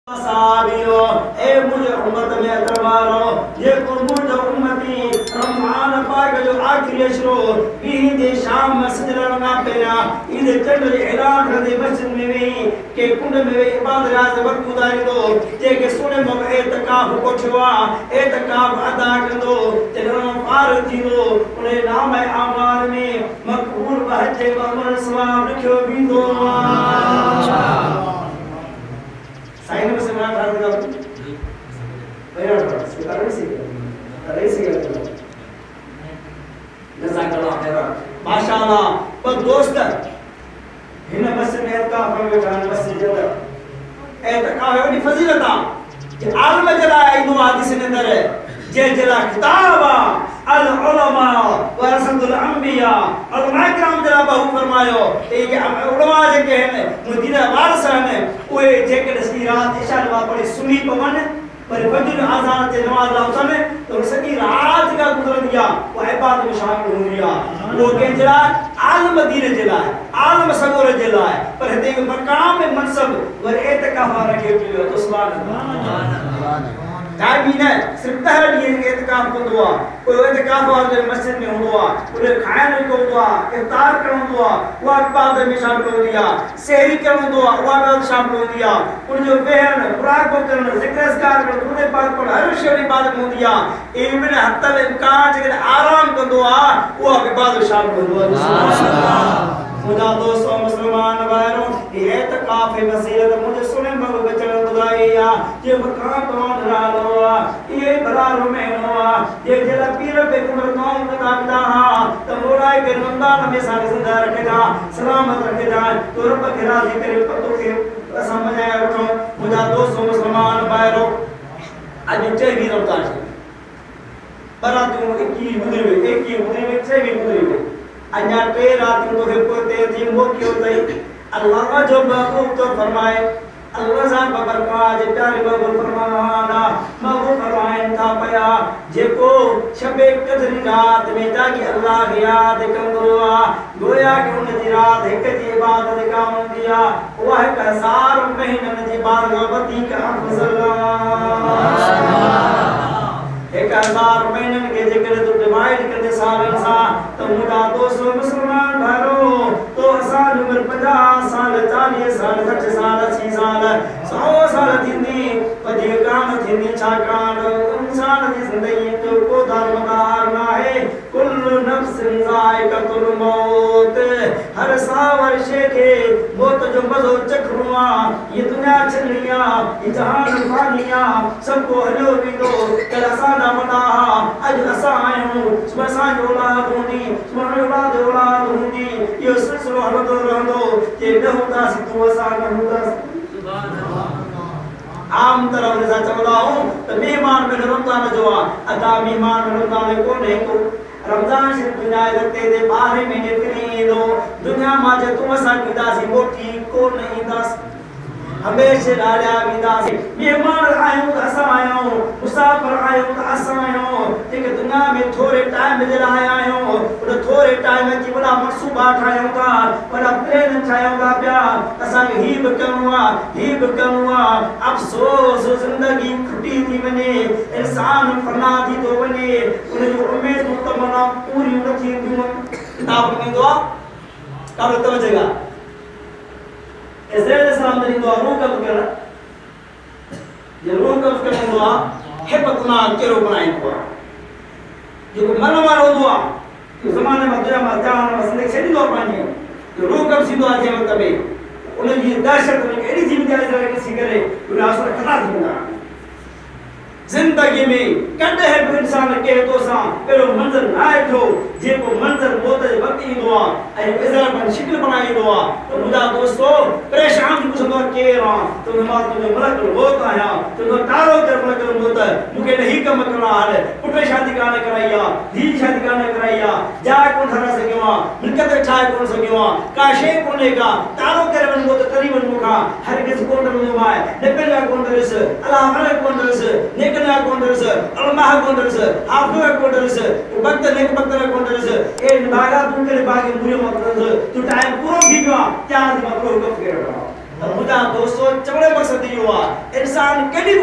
साबियो ए मुझे उम्मत में दरबारो ये को मुझे उम्मती रमजान पाक जो आखिरी अशरो ई दे शाम मस्जिद लगा पेरा ई दे चंद ऐलान कर दे मस्जिद में वे के कुंड में वे इबादत राज वक्त गुजारी दो जे के सुने मो एतकाफ को छवा एतकाफ अदा कर दो तेरो पार थी दो उन्हें नाम है आमाल में मकबूल बहजे अमर सवाब लिखो भी दो साइन में से मैं बात कर रहा हूँ मेरा बात स्वीकार नहीं सीखा जज़ाकल्लाह खैर माशाअल्लाह पर दोस्त हिन मस्जिद में का फरमाए जान मस्जिद जदा एतकाफ है फजीलता कि आलम जला ईदो हदीस ने अंदर जे जला किताबा अल उलमा वरसतुल अंबिया उलमा किराम जला बहु फरमायो ए के उलमा जे के हैं मदीना वारस हैं ओए जे के दसी रात इशा नमाज पढ़ी सुनी पवन पर फजर अज़ान ते नमाज लाउसन तो सकी रात का गुजर दिया वो इबादत में शामिल हो गया वो के जला आलम दीन जला है आलम सगोर जला है पर हते मकाम में मनसब वर एतकाफ रखे पियो तो सुभान अल्लाह ताबीना सिर्फ तहर ये एतकाफ को दुआ कोई एतकाफ वाले मस्जिद में हुआ पूरे खाने को दुआ इफ्तार करने दुआ वो इबादत में शामिल हो दिया सहरी करने दुआ वो इबादत शामिल हो दिया और जो बहन खुराक को करना जिक्र अस्कार कर खुदे पाक पर हर शय इबादत हो दिया इवन हत्तल इम्कान जगह आराम को दुआ वो इबादत शामिल हो दुआ सुभान अल्लाह खुदा दोस्तों मुसलमान भाइयों ये एतकाफ है वसीला मुझे सुने मगो बचन खुदाया ये मकाम कौन रहा ये बरारो में हुआ ये जला पीर पे कुमर कौन का पिता तो मोराय के रमजान में सारे जिंदा रखेगा सलामत रखेगा तो रब के राजी करे पतो के समझ आया रखो खुदा दोस्तों मुसलमान भाइयों आज चेवी रमजान बरातों की गुजरे एक की गुजरे चेवी गुजरे अन्या पे रात को है पोते थी वो क्यों नहीं अल्लाह जो महबूब तो फरमाए अल्लाह जान बरका जे प्यारे बाबू फरमाना महबूब फरमाए था पया जेको शबे कदर रात में जाके अल्लाह याद कंदो गोया कि उन जी रात एक जी इबादत काम दिया वह 1000 महीनन जी बारगाह वती का अफजल 1000 महीनन के जिक्र तो डिवाइड करते साल इंसान तो मुदा 200 मुसलमान भाइयों तो साल उम्र 50 साल 40 साल 60 साल 80 साल 100 साल थींदी पदी काम थींदी छाकाण इंसान जी जिंदगी जो को दारमदार ना है कुल्लु नफ्सिन जायकातुल मौत हर सावर शे के मौत जो मजो चखरुआ ये दुनिया छलिया ये जहान फानिया सबको हलो भी दो कल साना मना आज असा आयो सुबह औलाद हूंदी सुबह औलाद हूंदी यो सिलसिलो हलंदो रहंदो जे न हूंदा सी तू असा न हूंदा सुभान अल्लाह आम तरह ने चवंदा हूं त मेहमान में रमजान जो अदा मेहमान रमजान कोने को रमजान से दुनिया रखते दे 12 महीने फिरी दो दुनिया मा जे तू असा कीदा सी मोटी को नहीं दस हमेशा लालिया विदासी मेहमान आयो त असा आयो मुसाफिर आयो त असा आयो जेके दुनिया में थोड़े टाइम जे लाए आयो उन थोड़े टाइम की बड़ा मनसूबा ठायो था बड़ा प्लान ठायो था पिया असा ही भी करूंगा अफसोस जिंदगी खुटी थी वने इंसान फना थी तो वने उन जो उम्मीद तमन्ना पूरी न थी किताब में दुआ कर तो जगह इज़राइल सलाम दरी दुआ रूह कब कर ये रूह कब कर दुआ है पतना केरो बनाए दुआ जो मन वालो दुआ तो जमाने में दुआ में जान मसले छेदी दौर पानी ये रूह कब सी दुआ जे मतलब उन्हें ये दहशत ने एडी जिम्मेदारी इज़राइल की सिगरे उन्हें आसर खता दूंगा जिंदगी में कदे है इंसान के तो सा pero मंजर ना ठो जे को मंजर मौत जे वक्त ई दुआ ए इज़राइल पर शिकल बनाई दुआ तो मुदा दोस्तों परेशान कुछ न के रहा तो नमाज में मलक मौत आया तो तारो कर मलक मौत मुके नहीं कम करना है पुटे शादी काने कराया धी शादी काने कराया जा कौन धरा सकेवा मिलकत छाए कौन सकेवा काशे कोने का तारो कर मन मौत करीबन मुका हर किस कौन न माय नेपला कौन दरस अल्लाह अल्लाह कौन दरस नेकना कौन दरस अल्लाह कौन दरस आफु कौन दरस वक्त नेक वक्त कौन दरस ए बागा तुम के बागे बुरे मत दरस तू टाइम पूरा भी गया क्या दिमाग को कब कर रहा मुझा दोस्तों चवड़े मक़सद इहो आहे इंसान केॾी